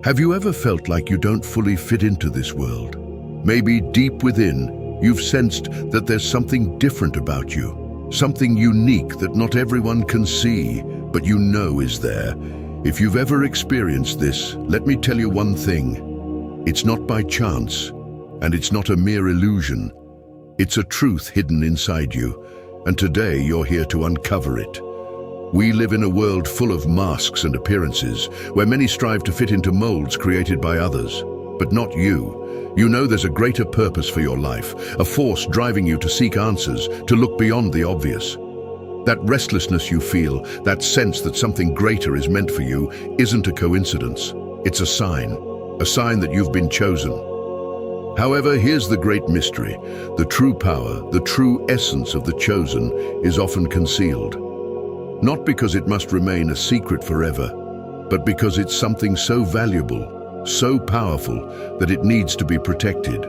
Have you ever felt like you don't fully fit into this world? Maybe deep within, you've sensed that there's something different about you, something unique that not everyone can see, but you know is there. If you've ever experienced this, let me tell you one thing. It's not by chance, and it's not a mere illusion. It's a truth hidden inside you, and today you're here to uncover it. We live in a world full of masks and appearances, where many strive to fit into molds created by others. But not you. You know there's a greater purpose for your life, a force driving you to seek answers, to look beyond the obvious. That restlessness you feel, that sense that something greater is meant for you, isn't a coincidence. It's a sign that you've been chosen. However, here's the great mystery. The true power, the true essence of the chosen is often concealed. Not because it must remain a secret forever, but because it's something so valuable, so powerful, that it needs to be protected.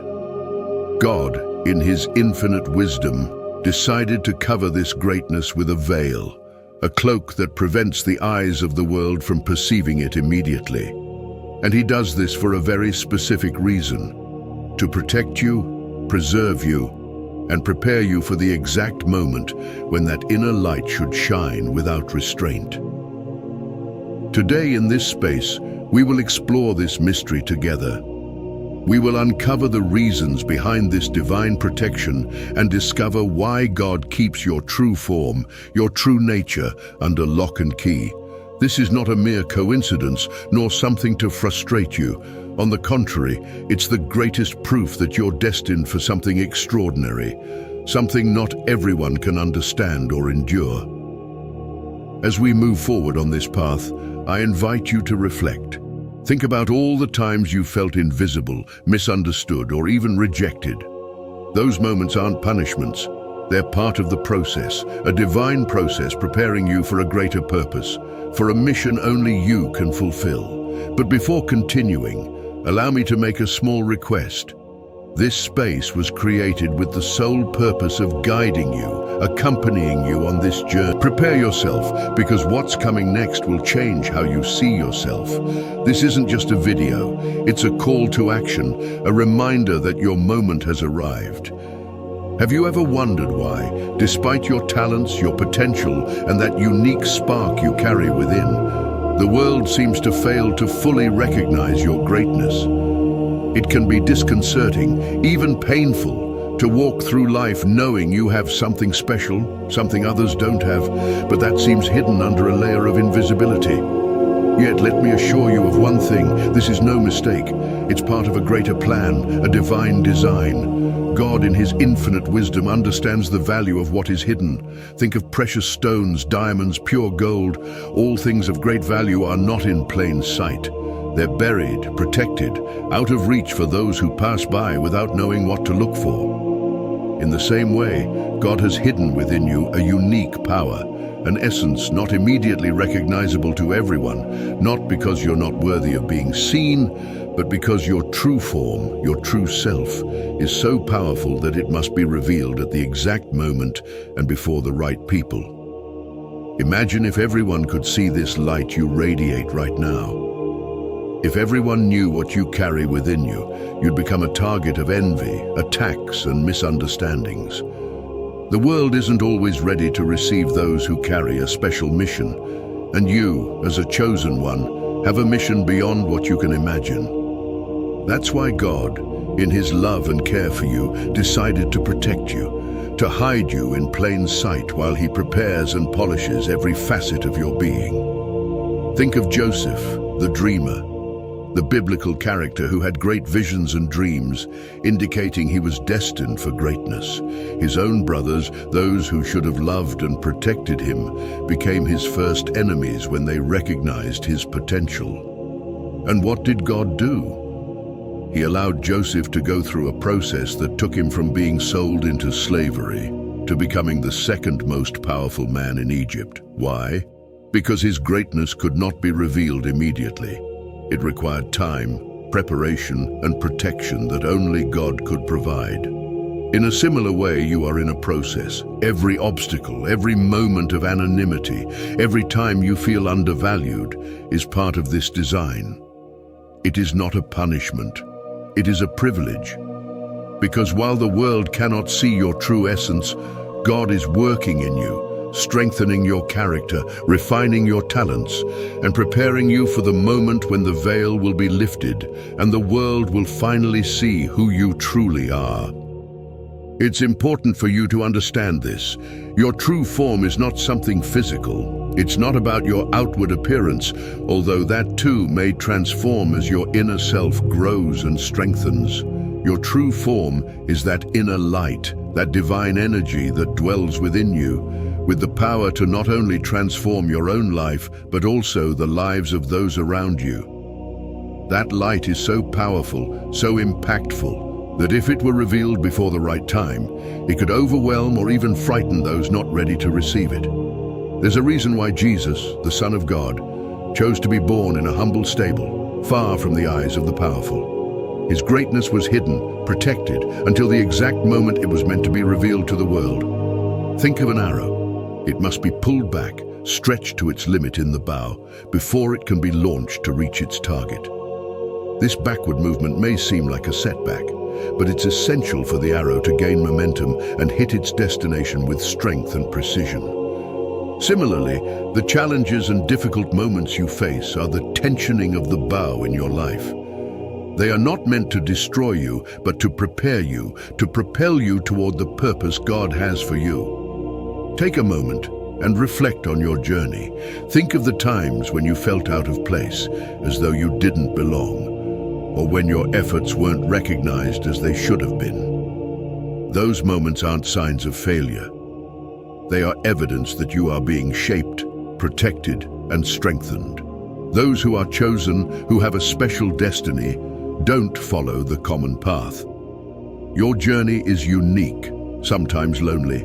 God, in His infinite wisdom, decided to cover this greatness with a veil, a cloak that prevents the eyes of the world from perceiving it immediately. And He does this for a very specific reason: to protect you, preserve you, and prepare you for the exact moment when that inner light should shine without restraint. Today in this space, we will explore this mystery together. We will uncover the reasons behind this divine protection and discover why God keeps your true form, your true nature, under lock and key. This is not a mere coincidence, nor something to frustrate you. On the contrary, it's the greatest proof that you're destined for something extraordinary, something not everyone can understand or endure. As we move forward on this path, I invite you to reflect. Think about all the times you felt invisible, misunderstood, or even rejected. Those moments aren't punishments. They're part of the process, a divine process preparing you for a greater purpose, for a mission only you can fulfill. But before continuing, allow me to make a small request. This space was created with the sole purpose of guiding you, accompanying you on this journey. Prepare yourself, because what's coming next will change how you see yourself. This isn't just a video, it's a call to action, a reminder that your moment has arrived. Have you ever wondered why, despite your talents, your potential, and that unique spark you carry within, the world seems to fail to fully recognize your greatness? It can be disconcerting, even painful, to walk through life knowing you have something special, something others don't have, but that seems hidden under a layer of invisibility. Yet let me assure you of one thing: this is no mistake. It's part of a greater plan, a divine design. God, in His infinite wisdom, understands the value of what is hidden. Think of precious stones, diamonds, pure gold. All things of great value are not in plain sight. They're buried, protected, out of reach for those who pass by without knowing what to look for. In the same way, God has hidden within you a unique power, an essence not immediately recognizable to everyone, not because you're not worthy of being seen, but because your true form, your true self, is so powerful that it must be revealed at the exact moment and before the right people. Imagine if everyone could see this light you radiate right now. If everyone knew what you carry within you, you'd become a target of envy, attacks, and misunderstandings. The world isn't always ready to receive those who carry a special mission, and you, as a chosen one, have a mission beyond what you can imagine. That's why God, in His love and care for you, decided to protect you, to hide you in plain sight while He prepares and polishes every facet of your being. Think of Joseph, the dreamer, the biblical character who had great visions and dreams, indicating he was destined for greatness. His own brothers, those who should have loved and protected him, became his first enemies when they recognized his potential. And what did God do? He allowed Joseph to go through a process that took him from being sold into slavery to becoming the second most powerful man in Egypt. Why? Because his greatness could not be revealed immediately. It required time, preparation, and protection that only God could provide. In a similar way, you are in a process. Every obstacle, every moment of anonymity, every time you feel undervalued is part of this design. It is not a punishment. It is a privilege. Because while the world cannot see your true essence, God is working in you, strengthening your character, refining your talents, and preparing you for the moment when the veil will be lifted and the world will finally see who you truly are. It's important for you to understand this. Your true form is not something physical. It's not about your outward appearance, although that too may transform as your inner self grows and strengthens. Your true form is that inner light, that divine energy that dwells within you, with the power to not only transform your own life, but also the lives of those around you. That light is so powerful, so impactful, that if it were revealed before the right time, it could overwhelm or even frighten those not ready to receive it. There's a reason why Jesus, the Son of God, chose to be born in a humble stable, far from the eyes of the powerful. His greatness was hidden, protected, until the exact moment it was meant to be revealed to the world. Think of an arrow. It must be pulled back, stretched to its limit in the bow, before it can be launched to reach its target. This backward movement may seem like a setback, but it's essential for the arrow to gain momentum and hit its destination with strength and precision. Similarly, the challenges and difficult moments you face are the tensioning of the bow in your life. They are not meant to destroy you, but to prepare you, to propel you toward the purpose God has for you. Take a moment and reflect on your journey. Think of the times when you felt out of place, as though you didn't belong, or when your efforts weren't recognized as they should have been. Those moments aren't signs of failure. They are evidence that you are being shaped, protected, and strengthened. Those who are chosen, who have a special destiny, don't follow the common path. Your journey is unique, sometimes lonely,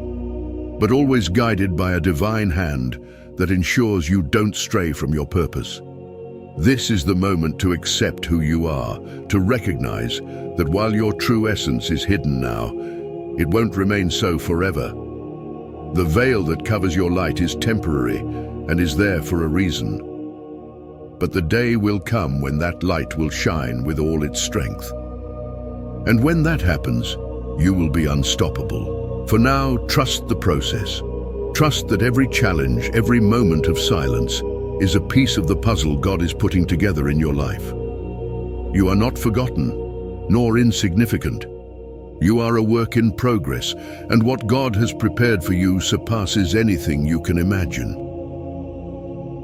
but always guided by a divine hand that ensures you don't stray from your purpose. This is the moment to accept who you are, to recognize that while your true essence is hidden now, it won't remain so forever. The veil that covers your light is temporary and is there for a reason. But the day will come when that light will shine with all its strength. And when that happens, you will be unstoppable. For now, trust the process. Trust that every challenge, every moment of silence, is a piece of the puzzle God is putting together in your life. You are not forgotten, nor insignificant. You are a work in progress, and what God has prepared for you surpasses anything you can imagine.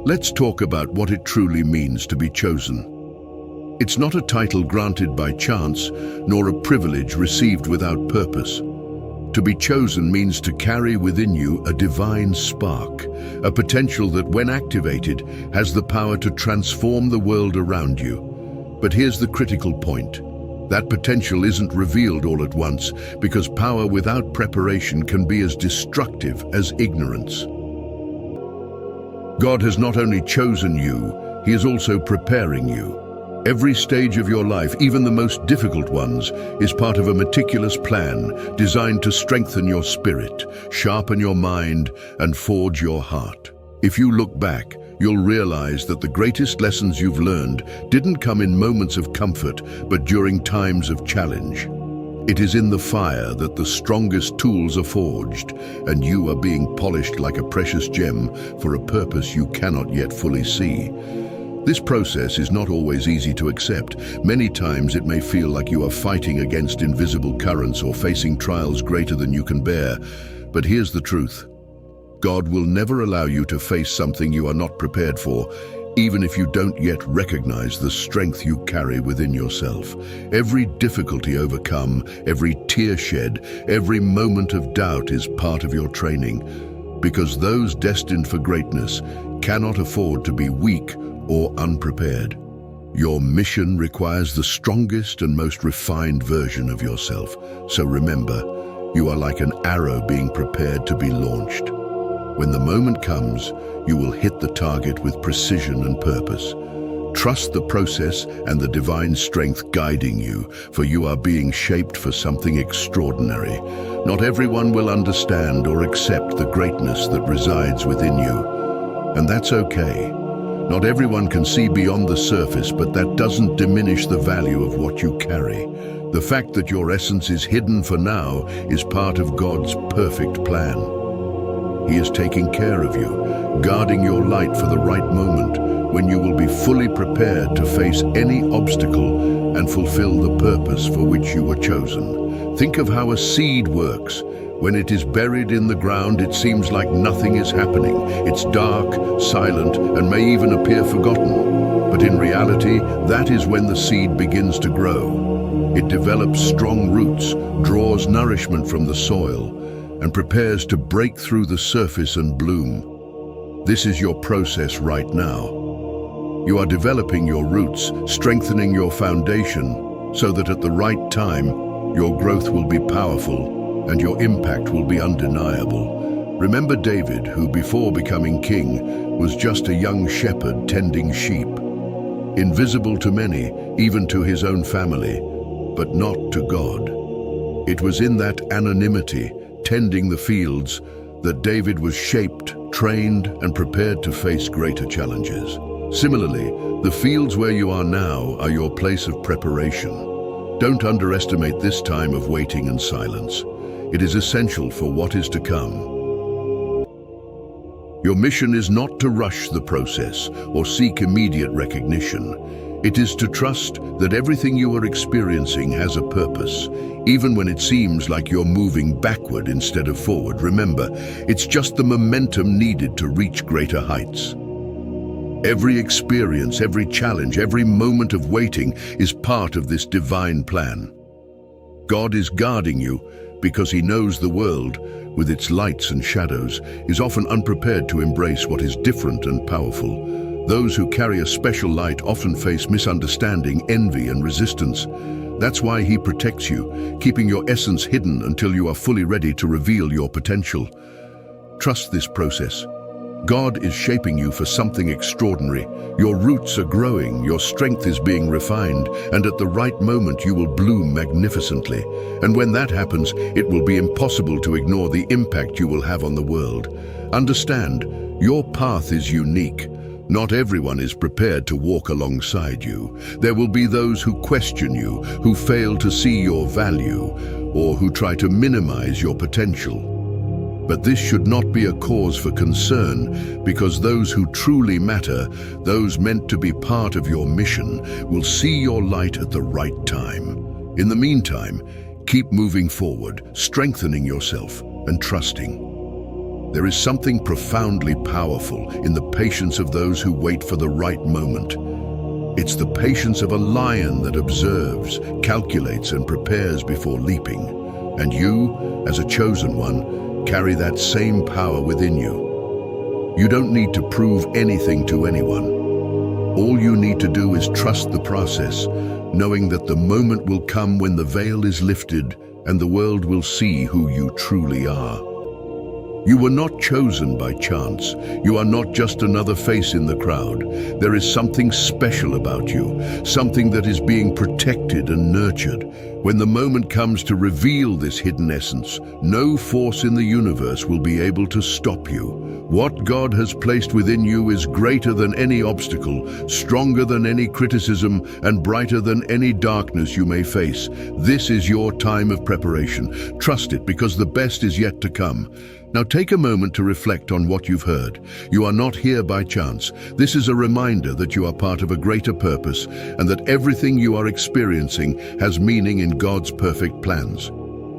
Let's talk about what it truly means to be chosen. It's not a title granted by chance, nor a privilege received without purpose. To be chosen means to carry within you a divine spark, a potential that, when activated, has the power to transform the world around you. But here's the critical point. That potential isn't revealed all at once, because power without preparation can be as destructive as ignorance. God has not only chosen you, He is also preparing you. Every stage of your life, even the most difficult ones, is part of a meticulous plan designed to strengthen your spirit, sharpen your mind, and forge your heart. If you look back, you'll realize that the greatest lessons you've learned didn't come in moments of comfort, but during times of challenge. It is in the fire that the strongest tools are forged, and you are being polished like a precious gem for a purpose you cannot yet fully see. This process is not always easy to accept. Many times it may feel like you are fighting against invisible currents or facing trials greater than you can bear. But here's the truth. God will never allow you to face something you are not prepared for, even if you don't yet recognize the strength you carry within yourself. Every difficulty overcome, every tear shed, every moment of doubt is part of your training, because those destined for greatness cannot afford to be weak or unprepared. Your mission requires the strongest and most refined version of yourself. So remember, you are like an arrow being prepared to be launched. When the moment comes, you will hit the target with precision and purpose. Trust the process and the divine strength guiding you, for you are being shaped for something extraordinary. Not everyone will understand or accept the greatness that resides within you, and that's okay. Not everyone can see beyond the surface, but that doesn't diminish the value of what you carry. The fact that your essence is hidden for now is part of God's perfect plan. He is taking care of you, guarding your light for the right moment, when you will be fully prepared to face any obstacle and fulfill the purpose for which you were chosen. Think of how a seed works. When it is buried in the ground, it seems like nothing is happening. It's dark, silent, and may even appear forgotten. But in reality, that is when the seed begins to grow. It develops strong roots, draws nourishment from the soil, and prepares to break through the surface and bloom. This is your process right now. You are developing your roots, strengthening your foundation, so that at the right time, your growth will be powerful and your impact will be undeniable. Remember David, who before becoming king was just a young shepherd tending sheep. Invisible to many, even to his own family, but not to God. It was in that anonymity, tending the fields, that David was shaped, trained, and prepared to face greater challenges. Similarly, the fields where you are now are your place of preparation. Don't underestimate this time of waiting and silence. It is essential for what is to come. Your mission is not to rush the process or seek immediate recognition. It is to trust that everything you are experiencing has a purpose, even when it seems like you're moving backward instead of forward. Remember, it's just the momentum needed to reach greater heights. Every experience, every challenge, every moment of waiting is part of this divine plan. God is guarding you because He knows the world, with its lights and shadows, is often unprepared to embrace what is different and powerful. Those who carry a special light often face misunderstanding, envy, and resistance. That's why He protects you, keeping your essence hidden until you are fully ready to reveal your potential. Trust this process. God is shaping you for something extraordinary. Your roots are growing, your strength is being refined, and at the right moment you will bloom magnificently. And when that happens, it will be impossible to ignore the impact you will have on the world. Understand, your path is unique. Not everyone is prepared to walk alongside you. There will be those who question you, who fail to see your value, or who try to minimize your potential. But this should not be a cause for concern, because those who truly matter, those meant to be part of your mission, will see your light at the right time. In the meantime, keep moving forward, strengthening yourself and trusting. There is something profoundly powerful in the patience of those who wait for the right moment. It's the patience of a lion that observes, calculates, and prepares before leaping. And you, as a chosen one, carry that same power within you. You don't need to prove anything to anyone. All you need to do is trust the process, knowing that the moment will come when the veil is lifted and the world will see who you truly are. You were not chosen by chance. You are not just another face in the crowd. There is something special about you, something that is being protected and nurtured. When the moment comes to reveal this hidden essence, no force in the universe will be able to stop you. What God has placed within you is greater than any obstacle, stronger than any criticism, and brighter than any darkness you may face. This is your time of preparation. Trust it, because the best is yet to come. Now take a moment to reflect on what you've heard. You are not here by chance. This is a reminder that you are part of a greater purpose, and that everything you are experiencing has meaning in God's perfect plans.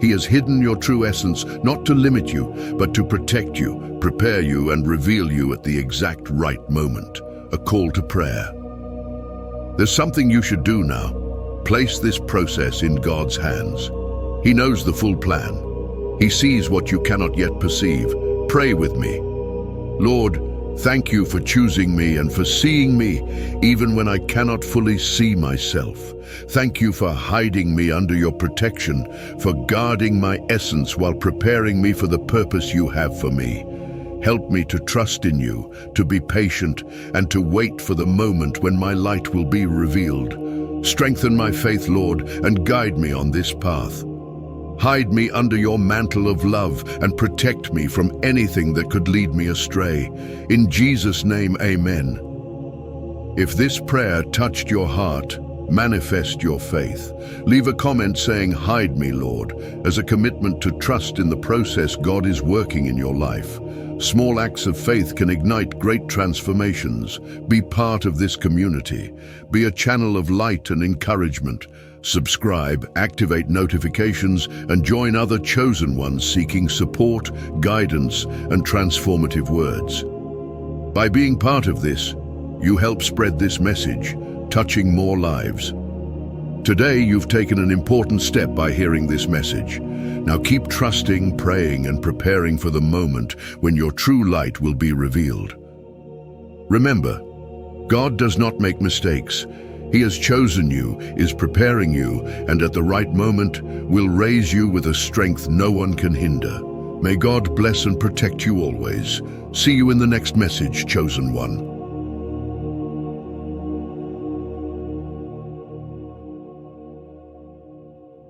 He has hidden your true essence, not to limit you, but to protect you, prepare you, and reveal you at the exact right moment. A call to prayer. There's something you should do now. Place this process in God's hands. He knows the full plan. He sees what you cannot yet perceive. Pray with me. Lord, thank you for choosing me and for seeing me even when I cannot fully see myself. Thank you for hiding me under your protection, for guarding my essence while preparing me for the purpose you have for me. Help me to trust in you, to be patient, and to wait for the moment when my light will be revealed. Strengthen my faith, Lord, and guide me on this path. Hide me under your mantle of love and protect me from anything that could lead me astray. In Jesus' name, amen. If this prayer touched your heart, manifest your faith. Leave a comment saying, "Hide me, Lord," as a commitment to trust in the process God is working in your life. Small acts of faith can ignite great transformations. Be part of this community. Be a channel of light and encouragement. Subscribe, activate notifications, and join other chosen ones seeking support, guidance, and transformative words. By being part of this, you help spread this message, touching more lives. Today, you've taken an important step by hearing this message. Now keep trusting, praying, and preparing for the moment when your true light will be revealed. Remember, God does not make mistakes. He has chosen you, is preparing you, and at the right moment will raise you with a strength no one can hinder. May God bless and protect you always. See you in the next message, chosen one.